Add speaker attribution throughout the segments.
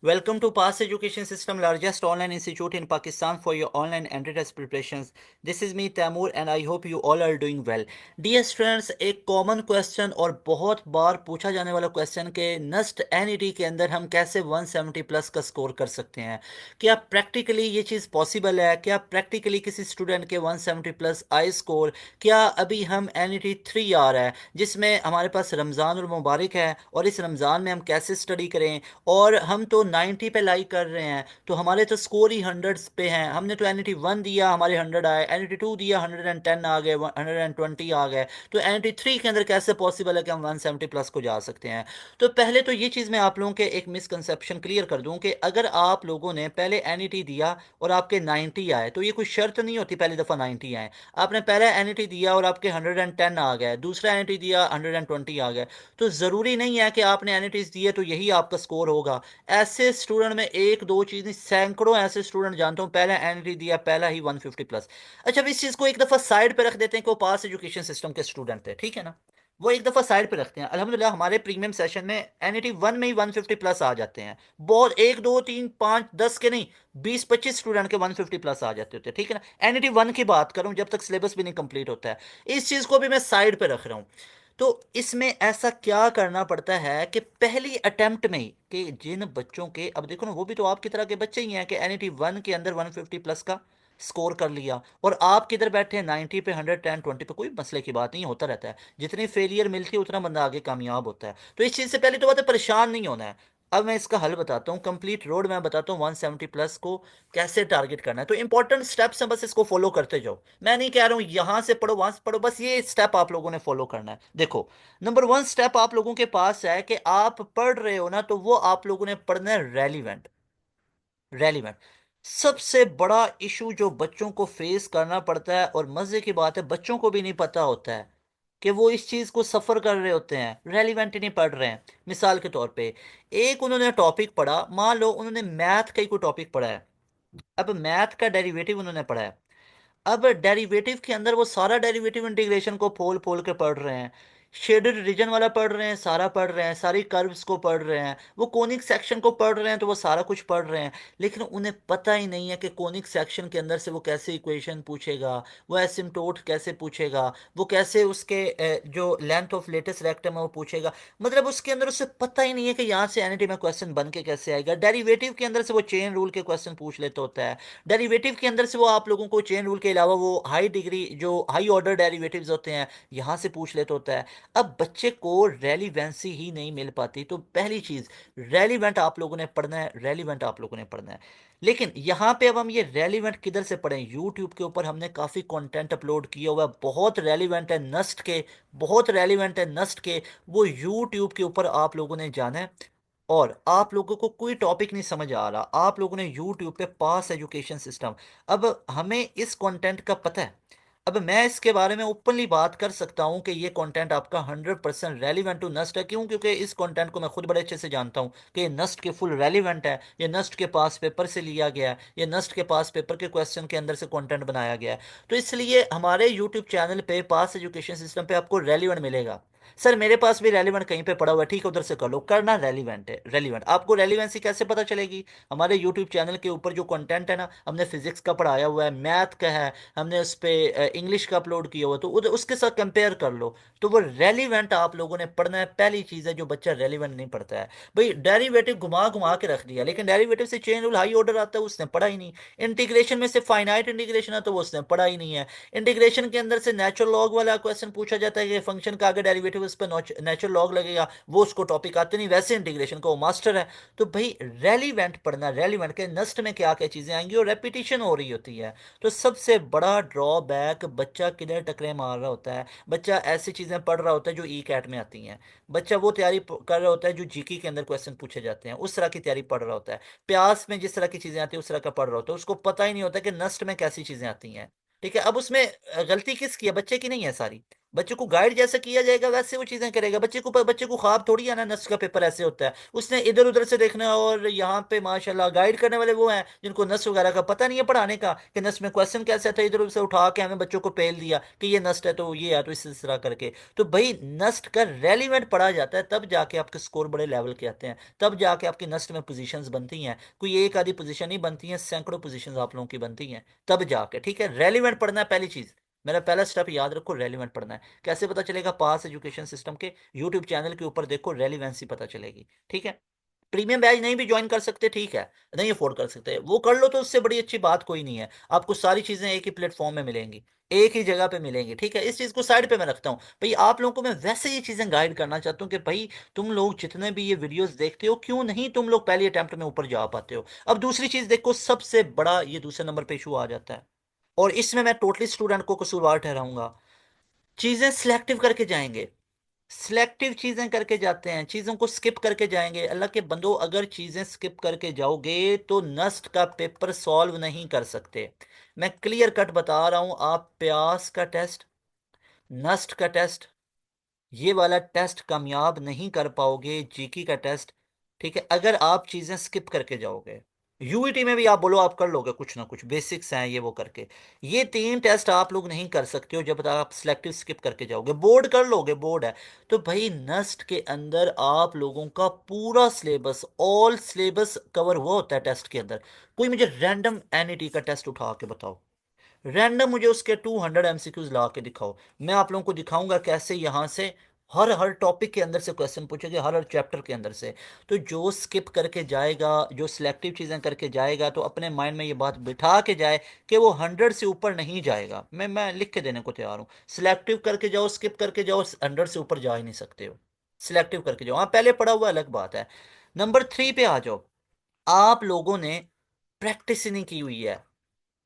Speaker 1: Welcome to Pass Education System, largest online institute in Pakistan for your online entry test preparations. This is me Taimur and I hope you all are doing well. Dear students, एक common question और बहुत बार पूछा जाने वाला question के Nernst NET के अंदर हम कैसे 170 प्लस का स्कोर कर सकते हैं। क्या प्रैक्टिकली ये चीज़ पॉसिबल है? क्या प्रैक्टिकली किसी स्टूडेंट के 170 प्लस आई स्कोर? क्या अभी हम एनईटी 3 आ रहा है जिसमें हमारे पास रमज़ान और मुबारक है और इस रमज़ान में हम कैसे स्टडी करें? और हम तो 90 पे लाइक कर रहे हैं तो हमारे तो स्कोर ही हंड्रेड्स पे हैं। हमने तो एन 1 दिया, हमारे 100 आए, एन 2 दिया, 110 आ गए, 120 आ गए। तो एन 3 के अंदर कैसे पॉसिबल है कि हम 170 प्लस को जा सकते हैं? तो पहले तो ये चीज़ मैं आप लोगों के एक मिसकंसेप्शन क्लियर कर दूं कि अगर आप लोगों ने पहले एन दिया और आपके 90 आए तो ये कोई शर्त नहीं होती पहली दफ़ा 90 आए। आपने पहले एन दिया और आपके 110 आ गए, दूसरा एन दिया 120 आ गए, तो ज़रूरी नहीं है कि आपने एन दिए तो यही आपका स्कोर होगा। ऐसे स्टूडेंट में एक दो चीज नहीं, सैकड़ों ऐसे स्टूडेंट जानता हूं पहले एनटी दिया, पहला ही 150 प्लस। अच्छा, अब इस चीज को एक दफा साइड पे रख देते हैं कि वो पास एजुकेशन सिस्टम के स्टूडेंट थे, ठीक है ना। वो एक दफा साइड पे रखते हैं। अल्हम्दुलिल्लाह हमारे प्रीमियम सेशन में एनईटी 1 में ही 150 प्लस आ जाते हैं। बहुत, एक दो तीन पांच दस के नहीं, 20-25 स्टूडेंट के 150 प्लस आ जाते होते हैं, ठीक है ना। एनईटी 1 की बात करूं जब तक सिलेबस भी नहीं कंप्लीट होता है, इस चीज को भी मैं साइड पे रख रहा हूं। तो इसमें ऐसा क्या करना पड़ता है कि पहली अटेम्प्ट में ही कि जिन बच्चों के, अब देखो ना, वो भी तो आपकी तरह के बच्चे ही हैं कि एनईटी 1 के अंदर 150 प्लस का स्कोर कर लिया और आप किधर बैठे हैं 90 पे, 110 20 पे। कोई मसले की बात नहीं, होता रहता है। जितनी फेलियर मिलती है उतना बंदा आगे कामयाब होता है। तो इस चीज़ से पहले तो बात है, परेशान नहीं होना है। अब मैं इसका हल बताता हूँ, कंप्लीट रोड मैं बताता हूँ 170 प्लस को कैसे टारगेट करना है। तो इंपॉर्टेंट स्टेप्स हैं, बस इसको फॉलो करते जाओ। मैं नहीं कह रहा हूँ यहां से पढ़ो वहां से पढ़ो, बस ये स्टेप आप लोगों ने फॉलो करना है। देखो, नंबर 1 स्टेप आप लोगों के पास है कि आप पढ़ रहे हो ना, तो वो आप लोगों ने पढ़ना है रेलिवेंट। रेलिवेंट सबसे बड़ा इशू जो बच्चों को फेस करना पड़ता है, और मजे की बात है बच्चों को भी नहीं पता होता है कि वो इस चीज को सफर कर रहे होते हैं, रेलिवेंट ही नहीं पढ़ रहे हैं। मिसाल के तौर पे, एक उन्होंने टॉपिक पढ़ा, मान लो उन्होंने मैथ का ही कोई टॉपिक पढ़ा है। अब मैथ का डेरिवेटिव उन्होंने पढ़ा है। अब डेरिवेटिव के अंदर वो सारा डेरिवेटिव इंटीग्रेशन को फोल फोल के पढ़ रहे हैं, शेडेड रीजन वाला पढ़ रहे हैं, सारा पढ़ रहे हैं, सारी कर्व्स को पढ़ रहे हैं, वो कोनिक सेक्शन को पढ़ रहे हैं, तो वो सारा कुछ पढ़ रहे हैं। लेकिन उन्हें पता ही नहीं है कि कोनिक सेक्शन के अंदर से वो कैसे इक्वेशन पूछेगा, वो एसिम्टोट कैसे पूछेगा, वो कैसे उसके जो लेंथ ऑफ लेटेस्ट रेक्टम है वो पूछेगा। मतलब उसके अंदर उसे पता ही नहीं है कि यहाँ से एनईटी में क्वेश्चन बन के कैसे आएगा। डेरिवेटिव के अंदर से वो चेन रूल के क्वेश्चन पूछ लेता होता है। डेरिवेटिव के अंदर से वो आप लोगों को चेन रूल के अलावा वो हाई डिग्री जो हाई ऑर्डर डेरिवेटिव्स होते हैं यहाँ से पूछ लेता होता है। अब बच्चे को रेलिवेंसी ही नहीं मिल पाती। तो पहली चीज, रेलिवेंट आप लोगों ने पढ़ना है, रेलिवेंट आप लोगों ने पढ़ना है। लेकिन यहाँ पे अब हम ये रेलिवेंट किधर से पढ़ें? यूट्यूब के ऊपर हमने काफ़ी कंटेंट अपलोड किया हुआ है, बहुत रेलिवेंट है नस्ट के, बहुत रेलिवेंट है नस्ट के। वो यूट्यूब के ऊपर आप लोगों ने जाना है। और आप लोगों को कोई टॉपिक नहीं समझ आ रहा, आप लोगों ने यूट्यूब पे पास एजुकेशन सिस्टम, अब हमें इस कंटेंट का पता है। अब मैं इसके बारे में ओपनली बात कर सकता हूं कि ये कंटेंट आपका 100% रेलिवेंट टू नस्ट है। क्यों? क्योंकि इस कंटेंट को मैं खुद बड़े अच्छे से जानता हूं कि ये नस्ट के फुल रेलिवेंट है, ये नस्ट के पास पेपर से लिया गया है, ये नस्ट के पास पेपर के क्वेश्चन के अंदर से कंटेंट बनाया गया है। तो इसलिए हमारे यूट्यूब चैनल पे पास एजुकेशन सिस्टम पे आपको रेलिवेंट मिलेगा। सर मेरे पास भी रेलिवेंट कहीं पे पड़ा हुआ है, ठीक है उधर से कर लो, करना रेलिवेंट है। रेलिवेंट आपको रेलिवेंसी कैसे पता चलेगी? हमारे यूट्यूब चैनल के ऊपर जो कंटेंट है ना, हमने फिजिक्स का पढ़ाया हुआ है, मैथ का है, हमने उस पर इंग्लिश का अपलोड किया हुआ, तो उसके साथ कंपेयर कर लो। तो वो रेलिवेंट आप लोगों ने पढ़ना है। पहली चीज़ है, जो बच्चा रेलिवेंट नहीं पढ़ता है, भाई डेरिवेटिव घुमा घुमा के रख दिया, लेकिन डेरिवेटिव से चेन रूल हाई ऑर्डर आता है उसने पढ़ा ही नहीं। इंटीग्रेशन में से फाइनाइट इंटीग्रेशन है तो वो उसने पढ़ा ही नहीं है। इंटीग्रेशन के अंदर से नेचुरल लॉग वाला क्वेश्चन पूछा जाता है कि फंक्शन का आगे डेरिवेटिव उस पर नेचुरल लॉग लगेगा, वो उसको टॉपिक आते नहीं, वैसे इंटीग्रेशन का वो मास्टर है। तो भाई रेलिवेंट पढ़ना, रेलिवेंट के नस्ट में क्या क्या चीजें आएंगी और रेपिटेशन हो रही होती है। तो सबसे बड़ा ड्रॉबैक, बच्चा किधर टकरे मार रहा होता है, बच्चा ऐसी चीजें पढ़ रहा होता है जो ई कैट में आती हैं, बच्चा वो तैयारी कर रहा होता है जो जीके के अंदर क्वेश्चन पूछे जाते हैं, उस तरह की तैयारी पढ़ रहा होता है। प्यास में जिस तरह की चीजें आती है उस तरह का पढ़ रहा होता है, उसको पता ही नहीं होता कि नस्ट में कैसी चीजें आती हैं। ठीक है, अब उसमें गलती किसकी है? बच्चे की नहीं है सारी, बच्चे को गाइड जैसे किया जाएगा वैसे वो चीजें करेगा। बच्चे को ख्वाब थोड़ी है ना नस्ट का पेपर ऐसे होता है, उसने इधर उधर से देखना है। और यहाँ पे माशाल्लाह गाइड करने वाले वो हैं जिनको नस्ट वगैरह का पता नहीं है पढ़ाने का, कि नस्ट में क्वेश्चन कैसे था, इधर उधर से उठा के हमें बच्चों को पेल दिया कि ये नस्ट है तो ये है, तो इस तरह करके। तो भाई नस्ट का रेलिवेंट पढ़ा जाता है, तब जाके आपके स्कोर बड़े लेवल के आते हैं, तब जाके आपकी नस्ट में पोजीशंस बनती हैं। कोई एक आधी पोजीशन नहीं बनती है, सैकड़ों पोजीशंस आप लोगों की बनती हैं तब जाके। ठीक है, रेलिवेंट पढ़ना है पहली चीज। मेरा पहला स्टेप याद रखो, रेलिवेंट पढ़ना है। कैसे पता चलेगा? पास एजुकेशन सिस्टम के यूट्यूब चैनल के ऊपर देखो, रेलिवेंसी पता चलेगी। ठीक है, प्रीमियम बैच नहीं भी ज्वाइन कर सकते, ठीक है, नहीं अफोर्ड कर सकते वो कर लो, तो उससे बड़ी अच्छी बात कोई नहीं है। आपको सारी चीजें एक ही प्लेटफॉर्म में मिलेंगी, एक ही जगह पे मिलेंगी। ठीक है, इस चीज को साइड पे मैं रखता हूँ भाई। आप लोगों को मैं वैसे ये चीजें गाइड करना चाहता हूँ कि भाई तुम लोग जितने भी ये वीडियोस देखते हो, क्यों नहीं तुम लोग पहले अटेम्प्ट में ऊपर जा पाते हो। अब दूसरी चीज देखो, सबसे बड़ा ये दूसरे नंबर पे इशू आ जाता है, और इसमें मैं टोटली स्टूडेंट को कसूरवार ठहराऊंगा। चीजें सिलेक्टिव करके जाएंगे, सिलेक्टिव चीजें करके जाते हैं, चीजों को स्किप करके जाएंगे। अल्लाह के बंदो, अगर चीजें स्किप करके जाओगे तो नस्ट का पेपर सॉल्व नहीं कर सकते। मैं क्लियर कट बता रहा हूं, आप प्यास का टेस्ट, नस्ट का टेस्ट, ये वाला टेस्ट कामयाब नहीं कर पाओगे, जीके का टेस्ट। ठीक है, अगर आप चीजें स्किप करके जाओगे। यूईटी में भी आप बोलो आप कर लोगे कुछ ना कुछ बेसिक्स हैं ये वो करके, ये तीन टेस्ट आप लोग नहीं कर सकते हो जब तक आप सिलेक्टिव स्किप करके जाओगे। बोर्ड कर लोगे, बोर्ड है। तो भाई नस्ट के अंदर आप लोगों का पूरा सिलेबस, ऑल सिलेबस कवर हुआ होता है टेस्ट के अंदर। कोई मुझे रैंडम एनईटी का टेस्ट उठा के बताओ, रैंडम मुझे उसके 200 एमसीक्यूज ला के दिखाओ। मैं आप लोगों को दिखाऊंगा कैसे यहां से हर हर टॉपिक के अंदर से क्वेश्चन पूछेंगे, हर हर चैप्टर के अंदर से। तो जो स्किप करके जाएगा, जो सिलेक्टिव चीजें करके जाएगा, तो अपने माइंड में ये बात बिठा के जाए कि वो 100 से ऊपर नहीं जाएगा। मैं लिख के देने को तैयार हूँ। सिलेक्टिव करके जाओ, स्किप करके जाओ, 100 से ऊपर जा ही नहीं सकते हो। सिलेक्टिव करके जाओ, हाँ पहले पढ़ा हुआ अलग बात है। नंबर 3 पे आ जाओ। आप लोगों ने प्रैक्टिस ही नहीं की हुई है,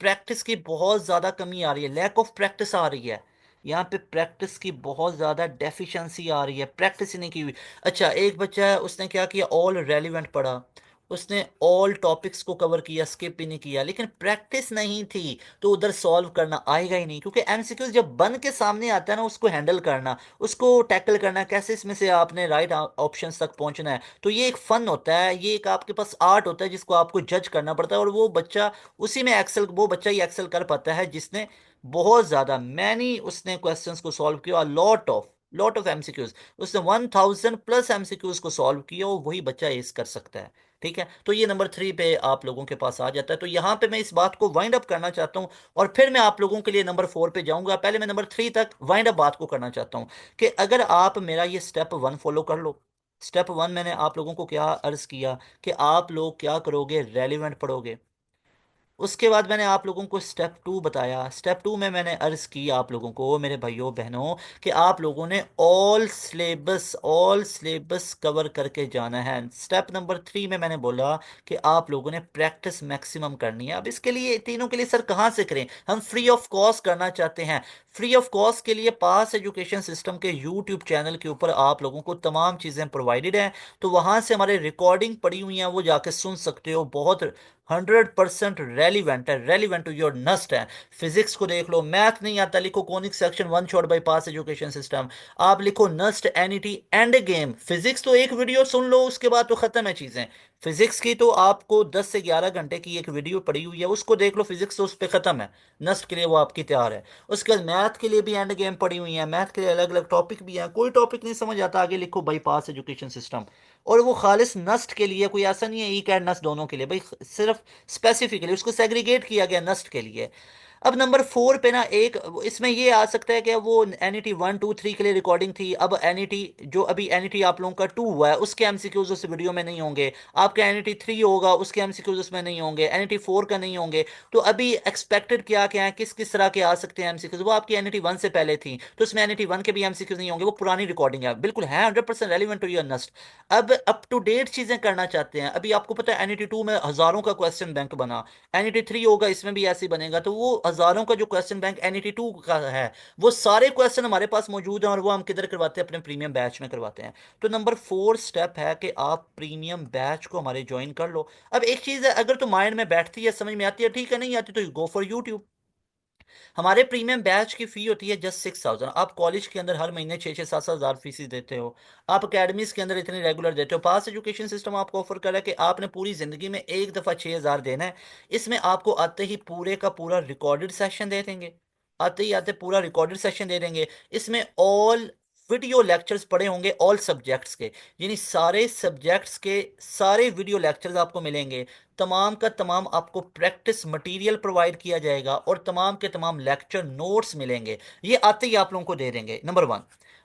Speaker 1: प्रैक्टिस की बहुत ज्यादा कमी आ रही है, लैक ऑफ प्रैक्टिस आ रही है। यहाँ पे प्रैक्टिस की बहुत ज्यादा डेफिशिएंसी आ रही है, प्रैक्टिस ही नहीं की हुई। अच्छा, एक बच्चा है, उसने क्या किया, ऑल रेलिवेंट पढ़ा, उसने ऑल टॉपिक्स को कवर किया, स्किप भी नहीं किया, लेकिन प्रैक्टिस नहीं थी, तो उधर सॉल्व करना आएगा ही नहीं। क्योंकि एमसीक्यूज जब बन के सामने आता है ना, उसको हैंडल करना, उसको टैकल करना, कैसे इसमें से आपने राइट ऑप्शंस तक पहुंचना है, तो ये एक फन होता है, ये एक आपके पास आर्ट होता है जिसको आपको जज करना पड़ता है। और वो बच्चा उसी में एक्सेल, वो बच्चा ही एक्सेल कर पाता है जिसने बहुत ज्यादा मैनी उसने क्वेश्चंस को सॉल्व किया, लॉट ऑफ एमसीक्यूज, उसने 1000+ एमसीक्यूज को सॉल्व किया, और वही बच्चा एस कर सकता है। ठीक है, तो ये नंबर 3 पे आप लोगों के पास आ जाता है। तो यहां पे मैं इस बात को वाइंड अप करना चाहता हूं, और फिर मैं आप लोगों के लिए नंबर 4 पे जाऊंगा। पहले मैं नंबर 3 तक वाइंड अप बात को करना चाहता हूं, कि अगर आप मेरा ये स्टेप 1 फॉलो कर लो। स्टेप 1 मैंने आप लोगों को क्या अर्ज किया, कि आप लोग क्या करोगे, रेलिवेंट पढ़ोगे। उसके बाद मैंने आप लोगों को स्टेप 2 बताया। स्टेप 2 में मैंने अर्ज की आप लोगों को, मेरे भाइयों बहनों, कि आप लोगों ने ऑल सिलेबस कवर करके जाना है। स्टेप नंबर 3 में मैंने बोला कि आप लोगों ने प्रैक्टिस मैक्सिमम करनी है। अब इसके लिए, तीनों के लिए सर कहाँ से करें, हम फ्री ऑफ कॉस्ट करना चाहते हैं। फ्री ऑफ कॉस्ट के लिए पास एजुकेशन सिस्टम के यूट्यूब चैनल के ऊपर आप लोगों को तमाम चीज़ें प्रोवाइडेड हैं। तो वहां से हमारे रिकॉर्डिंग पड़ी हुई हैं, वो जाके सुन सकते हो। बहुत 100% रेलिवेंट है, रेलिवेंट टू योर नस्ट है। फिजिक्स को देख लो, मैथ नहीं आता, लिखो conic section 1 shot bypass education system. आप लिखो नस्ट एनिटी एंड गेम। फिजिक्स तो एक वीडियो सुन लो, उसके बाद तो खत्म है चीजें। फिजिक्स की तो आपको 10 से 11 घंटे की एक वीडियो पड़ी हुई है, उसको देख लो, फिजिक्स तो उस पर खत्म है। नस्ट के लिए वो आपकी तैयार है। उसके बाद मैथ के लिए भी एंड गेम पड़ी हुई है, मैथ के लिए अलग अलग टॉपिक भी हैं। कोई टॉपिक नहीं समझ आता, आगे लिखो बाई पास एजुकेशन सिस्टम। और वो खालिस नस्ट के लिए, कोई ऐसा नहीं है ई कैड नस्ट दोनों के लिए भाई, सिर्फ स्पेसिफिकली उसको सेग्रीगेट किया गया नस्ट के लिए। अब नंबर 4 पे ना, एक इसमें ये आ सकता है कि वो एनईटी 1 2 3 के लिए रिकॉर्डिंग थी। अब एनईटी, जो अभी एनईटी आप लोगों का 2 हुआ है, उसके एमसीक्यूज उस वीडियो में नहीं होंगे। आपका एनईटी 3 होगा, उसके एमसीक्यूज उसमें नहीं होंगे, एनईटी 4 का नहीं होंगे। तो अभी एक्सपेक्टेड क्या क्या है, किस किस तरह के आ सकते हैं एमसीक्यूज, वो आपकी एनईटी 1 से पहले थी, तो उसमें एनईटी 1 के भी एमसीक्यूज नहीं होंगे, वो पुरानी रिकॉर्डिंग है, बिल्कुल है 100% रेलिवेंट टू योर नस्ट। अब अप टू डेट चीजें करना चाहते हैं। अभी आपको पता है एनईटी 2 में हजारों का क्वेश्चन बैंक बना, एनईटी 3 होगा, इसमें भी ऐसे ही बनेगा। तो वो हजारों का जो क्वेश्चन बैंक एनईटी 2 का है, वो सारे क्वेश्चन हमारे पास मौजूद हैं, और वो हम किधर करवाते हैं, अपने प्रीमियम बैच में करवाते हैं। तो नंबर 4 स्टेप है कि आप प्रीमियम बैच को हमारे ज्वाइन कर लो। अब एक चीज है, अगर तो माइंड में बैठती है, समझ में आती है, ठीक है, नहीं आती तो गो फॉर यूट्यूब। हमारे प्रीमियम बैच की फी होती है जस्ट 6,000। आप कॉलेज के अंदर हर महीने 6-7 हज़ार फीस देते हो, आप अकेडमीज के अंदर इतनी रेगुलर देते हो। पास एजुकेशन सिस्टम आपको ऑफर कर रहा है कि आपने पूरी जिंदगी में एक दफ़ा 6,000 देना है। इसमें आपको आते ही पूरे का पूरा रिकॉर्डेड सेशन दे देंगे, आते ही आते पूरा रिकॉर्डेड सेशन दे देंगे। इसमें ऑल वीडियो लेक्चर्स पड़े होंगे ऑल सब्जेक्ट्स के, यानी सारे सब्जेक्ट्स के सारे वीडियो लेक्चर्स आपको मिलेंगे। तमाम का तमाम आपको प्रैक्टिस मटेरियल प्रोवाइड किया जाएगा और तमाम के तमाम लेक्चर नोट्स मिलेंगे। ये आते ही आप लोगों को दे देंगे, नंबर वन।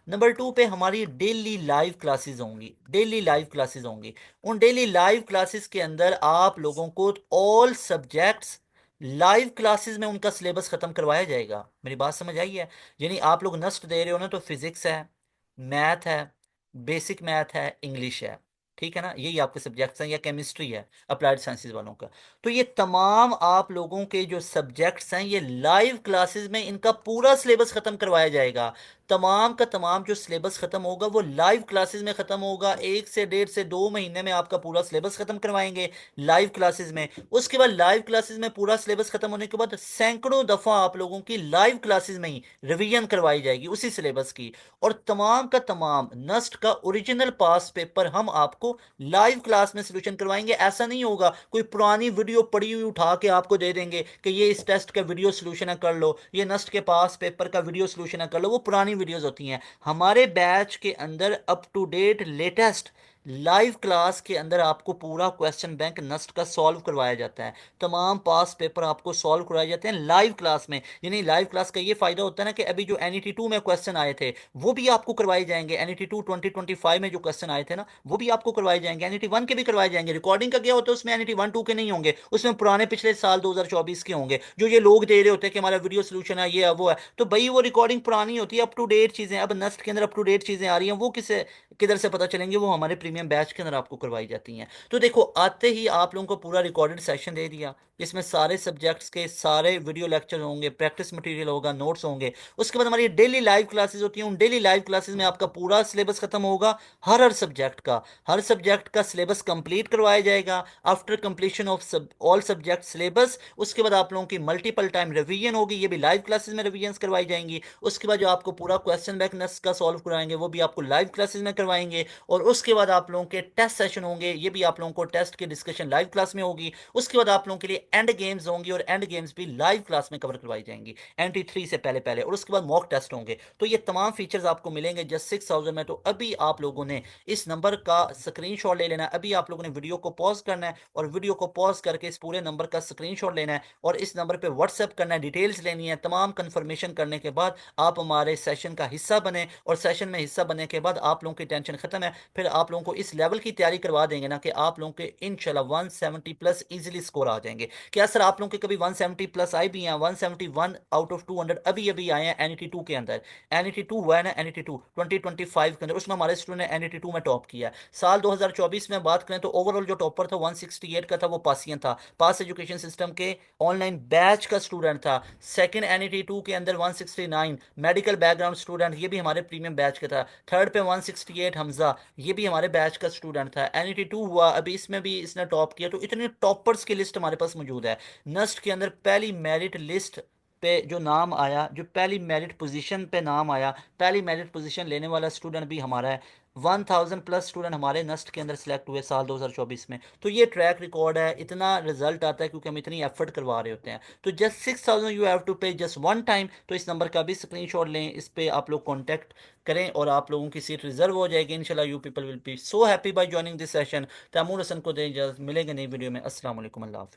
Speaker 1: नंबर टू पे हमारी डेली लाइव क्लासेस होंगी, डेली लाइव क्लासेस होंगी। उन डेली लाइव क्लासेस के अंदर आप लोगों को ऑल सब्जेक्ट्स लाइव क्लासेस में उनका सिलेबस खत्म करवाया जाएगा। मेरी बात समझ आई है? यानी आप लोग नस्ट दे रहे हो ना, तो फिजिक्स है, मैथ है, बेसिक मैथ है, इंग्लिश है, ठीक है ना, यही आपके सब्जेक्ट्स हैं, या केमिस्ट्री है अप्लाइड साइंसेज वालों का। तो ये तमाम आप लोगों के जो सब्जेक्ट्स हैं ये लाइव क्लासेस में इनका पूरा सिलेबस खत्म करवाया जाएगा। तमाम का तमाम जो सिलेबस खत्म होगा वो लाइव क्लासेस में खत्म होगा। 1 से 1.5 से 2 महीने में आपका पूरा सिलेबस खत्म करवाएंगे लाइव क्लासेस में। उसके बाद लाइव क्लासेस में पूरा सिलेबस खत्म होने के बाद सैकड़ों दफा आप लोगों की लाइव क्लासेस में ही रिवीजन करवाई जाएगी उसी सिलेबस की। और तमाम का तमाम नस्ट का ओरिजिनल पास पेपर हम आपको लाइव क्लास में सोल्यूशन करवाएंगे। ऐसा नहीं होगा कोई पुरानी वीडियो पड़ी हुई उठा के आपको दे देंगे कि ये इस टेस्ट का वीडियो सोल्यूशन है कर लो, ये नस्ट के पास पेपर का वीडियो सोल्यूशन है कर लो। वो पुरानी वीडियोस होती हैं। हमारे बैच के अंदर up to date latest live class के अंदर आपको पूरा क्वेश्चन बैंक नस्ट का सॉल्व करवाया जाता है। तमाम पास पेपर आपको सॉल्व करवाए जाते हैं लाइव क्लास में। यानी लाइव क्लास का ये फायदा होता है ना कि अभी जो NET 2 में क्वेश्चन आए थे वो भी आपको करवाए जाएंगे। NET 2 2025 में जो क्वेश्चन आए थे ना वो भी आपको करवाए जाएंगे, NET 1 के भी करवाए जाएंगे। रिकॉर्डिंग का क्या होता है, उसमें NET 1 2 के नहीं होंगे, उसमें पुराने पिछले साल 2024 के होंगे। जो ये लोग दे रहे होते हैं कि हमारा वीडियो सोल्यूशन है, ये है वो है, तो भाई वो रिकॉर्डिंग पुरानी होती है, अप टू डेट चीजें। अब नस्ट के अंदर अप टू डेट चीजें आ रही हैं, वो किसे किधर से पता चलेंगे? वो हमारे प्रीमियम बैच के अंदर आपको करवाई जाती हैं। तो देखो, आते ही आप लोगों को पूरा रिकॉर्डेड सेशन दे दिया, इसमें सारे सब्जेक्ट्स के सारे वीडियो लेक्चर होंगे, प्रैक्टिस मटेरियल होगा, नोट्स होंगे। उसके बाद हमारी डेली लाइव क्लासेस होती हैं। उन डेली लाइव क्लासेस में आपका पूरा सिलेबस खत्म होगा, हर हर सब्जेक्ट का। हर सब्जेक्ट का सिलेबस कंप्लीट करवाया जाएगा। After completion of all subject syllabus, उसके बाद आप लोगों की मल्टीपल टाइम रिवीजन होगी, ये भी लाइव क्लासेस में रिवीजन करवाई जाएंगी। उसके बाद जो आपको पूरा क्वेश्चन बैंक नस्ट का सॉल्व कराएंगे वो भी आपको लाइव क्लासेस में करवाएंगे। और उसके बाद आप लोगों के टेस्ट सेशन होंगे, ये भी आप लोगों को टेस्ट की डिस्कशन लाइव क्लास में होगी। उसके बाद आप लोगों के लिए एंड गेम्स होंगी, और एंड गेम्स भी लाइव क्लास में कवर करवाई जाएंगी NT 3 से पहले पहले। और उसके बाद मॉक टेस्ट होंगे। तो ये तमाम फीचर्स आपको मिलेंगे जस्ट 6,000 में। तो अभी आप लोगों ने इस नंबर का स्क्रीनशॉट ले लेना है। अभी आप लोगों ने वीडियो को पॉज करना है, और वीडियो को पॉज करके इस पूरे नंबर का स्क्रीनशॉट लेना है, और इस नंबर पे व्हाट्सएप करना है, डिटेल्स लेनी है। तमाम कंफर्मेशन करने के बाद आप हमारे सेशन का हिस्सा बने, और सेशन में हिस्सा बनने के बाद आप लोगों की टेंशन खत्म है। फिर आप लोगों को इस लेवल की तैयारी करवा देंगे ना कि आप लोगों के इंशाल्लाह 170 प्लस इजीली स्कोर आ जाएंगे। क्या सर आप लोगों के कभी 170 प्लस आए भी हैं? 171 आउट ऑफ 200 अभी अभी आए हैं NET 2 के अंदर। NET 2 हुआ है ना, NET 2 2025 के अंदर, उसमें हमारे स्टूडेंट ने NET 2 में टॉप किया है। साल 2024 में बात करें तो ओवरऑल जो टॉपर था 168 का था, वो पासियन था, पास एजुकेशन सिस्टम के ऑनलाइन बैच का स्टूडेंट था। सेकंड NET 2 के अंदर 169 मेडिकल बैकग्राउंड स्टूडेंट, ये भी हमारे प्रीमियम बैच का था। थर्ड पे 168 हमजा, ये भी हमारे बैच का स्टूडेंट था। NET 2 हुआ अभी, इसमें भी इसने टॉप किया। तो इतने टॉपर्स की लिस्ट हमारे पास मौजूद है। नस्ट के अंदर पहली मेरिट लिस्ट पे जो नाम आया, जो पहली मेरिट पोजीशन पे नाम आया, पहली मेरिट पोजीशन लेने वाला स्टूडेंट भी हमारा है। 1000 प्लस स्टूडेंट हमारे नस्ट के अंदर सिलेक्ट हुए साल 2024 में। तो ये ट्रैक रिकॉर्ड है, इतना रिजल्ट आता है क्योंकि हम इतनी एफर्ट करवा रहे होते हैं। तो जस्ट 6,000 यू हैव टू पे जस्ट वन टाइम। तो इस नंबर का भी स्क्रीनशॉट लें, इस पे आप लोग कॉन्टैक्ट करें और आप लोगों की सीट रिजर्व हो जाएगी इंशाल्लाह। You people will be so happy by joining this session. Taimur Hassan को दें इजाज़त, मिलेंगे नई वीडियो में। अस्सलाम वालेकुम, अल्लाह हाफ़िज़।